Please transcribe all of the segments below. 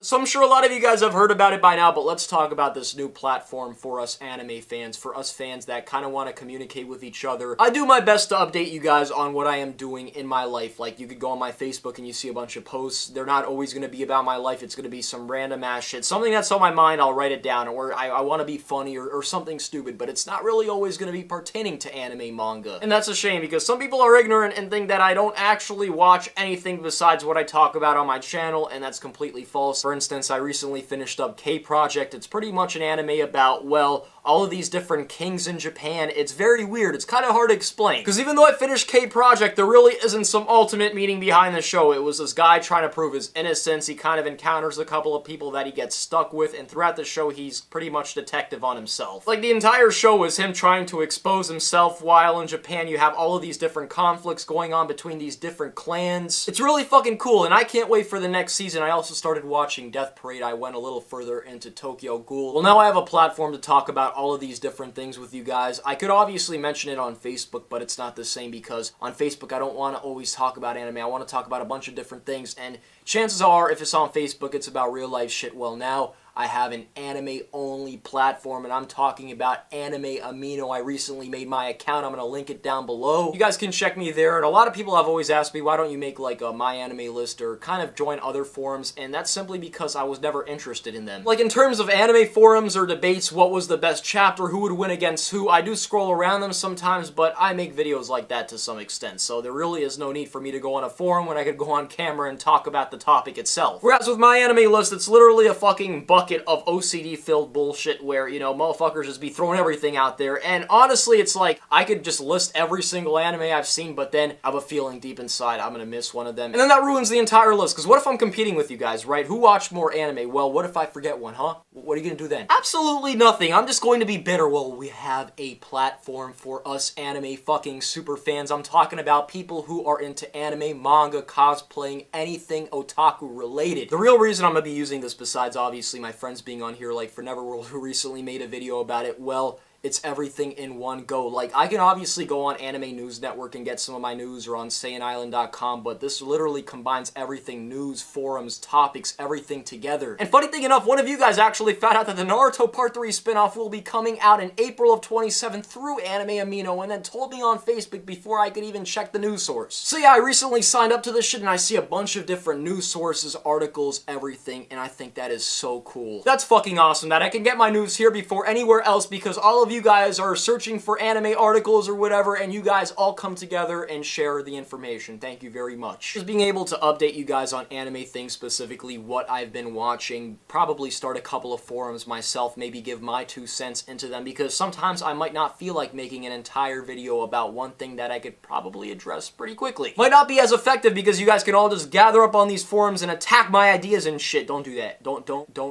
So I'm sure a lot of you guys have heard about it by now, but let's talk about this new platform for us anime fans, for us fans that kind of want to communicate with each other. I do my best to update you guys on what I am doing in my life. Like, you could go on my Facebook and you see a bunch of posts. They're not always going to be about my life. It's going to be some random ass shit. Something that's on my mind, I'll write it down, or I want to be funny or something stupid, but it's not really always going to be pertaining to anime manga. And that's a shame, because some people are ignorant and think that I don't actually watch anything besides what I talk about on my channel, and that's completely false. For instance, I recently finished up K-Project. It's pretty much an anime about, well, all of these different kings in Japan. It's very weird. It's kind of hard to explain. Because even though I finished K-Project, there really isn't some ultimate meaning behind the show. It was this guy trying to prove his innocence. He kind of encounters a couple of people that he gets stuck with, and throughout the show, he's pretty much detective on himself. Like, the entire show is him trying to expose himself, while in Japan you have all of these different conflicts going on between these different clans. It's really fucking cool, and I can't wait for the next season. I also started watching Death Parade. I went a little further into Tokyo Ghoul. Well, now I have a platform to talk about all of these different things with you guys. I could obviously mention it on Facebook, but it's not the same, because on Facebook I don't want to always talk about anime. I want to talk about a bunch of different things, and chances are if it's on Facebook it's about real life shit. Well, now I have an anime-only platform, and I'm talking about Anime Amino. I recently made my account. I'm going to link it down below. You guys can check me there, and a lot of people have always asked me, why don't you make like a My Anime list or kind of join other forums, and that's simply because I was never interested in them. Like, in terms of anime forums or debates, what was the best chapter, who would win against who, I do scroll around them sometimes, but I make videos like that to some extent, so there really is no need for me to go on a forum when I could go on camera and talk about the topic itself. Whereas with My Anime list, it's literally a fucking bucket of OCD-filled bullshit where, you know, motherfuckers just be throwing everything out there, and honestly, it's like, I could just list every single anime I've seen, but then I have a feeling deep inside I'm gonna miss one of them, and then that ruins the entire list, because what if I'm competing with you guys, right? Who watched more anime? Well, what if I forget one, huh? What are you gonna do then? Absolutely nothing. I'm just going to be bitter. Well, we have a platform for us anime fucking super fans. I'm talking about people who are into anime, manga, cosplaying, anything otaku related. The real reason I'm gonna be using this, besides obviously my friends being on here, like for Neverworld, who recently made a video about it, well, it's everything in one go. Like, I can obviously go on Anime News Network and get some of my news, or on SaiyanIsland.com, but this literally combines everything: news, forums, topics, everything together. And funny thing enough, one of you guys actually found out that the Naruto Part 3 spinoff will be coming out in April of 2027 through Anime Amino, and then told me on Facebook before I could even check the news source. So yeah, I recently signed up to this shit, and I see a bunch of different news sources, articles, everything, and I think that is so cool. That's fucking awesome that I can get my news here before anywhere else, because all of you guys are searching for anime articles or whatever, and you guys all come together and share the information. Thank you very much. Just being able to update you guys on anime things, specifically what I've been watching, probably start a couple of forums myself, maybe give my 2 cents into them, because sometimes I might not feel like making an entire video about one thing that I could probably address pretty quickly. Might not be as effective because you guys can all just gather up on these forums and attack my ideas and shit. Don't do that. Don't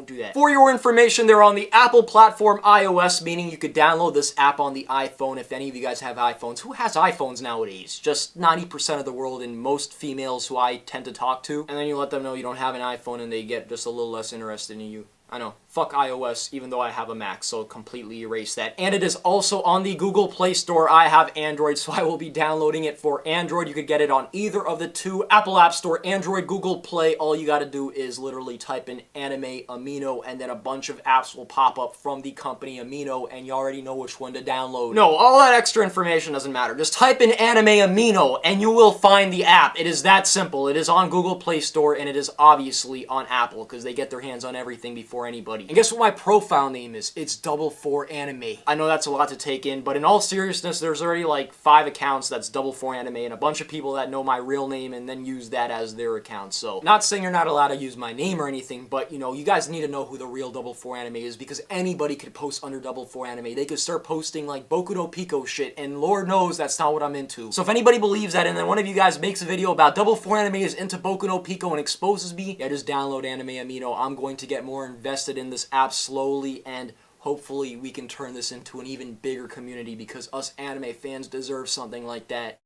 do that. For your information, they're on the Apple platform iOS, meaning you could download this app on the iPhone. If any of you guys have iPhones, who has iPhones nowadays? Just 90% of the world, and most females who I tend to talk to. And then you let them know you don't have an iPhone and they get just a little less interested in you. I know. Fuck iOS, even though I have a Mac, so completely erase that. And it is also on the Google Play Store. I have Android, so I will be downloading it for Android. You could get it on either of the 2, Apple App Store, Android, Google Play. All you gotta do is literally type in Anime Amino, and then a bunch of apps will pop up from the company Amino, and you already know which one to download. No, all that extra information doesn't matter. Just type in Anime Amino, and you will find the app. It is that simple. It is on Google Play Store, and it is obviously on Apple, because they get their hands on everything before anybody. And guess what my profile name is? It's Double 4 Anime. I know that's a lot to take in, but in all seriousness, there's already like 5 accounts that's Double 4 Anime, and a bunch of people that know my real name and then use that as their account. So, not saying you're not allowed to use my name or anything, but you know, you guys need to know who the real Double 4 Anime is, because anybody could post under Double 4 Anime. They could start posting like Boku no Pico shit, and Lord knows that's not what I'm into. So if anybody believes that, and then one of you guys makes a video about Double 4 Anime is into Boku no Pico and exposes me, yeah, just download Anime Amino. I'm going to get more invested in this app slowly, and hopefully we can turn this into an even bigger community, because us anime fans deserve something like that.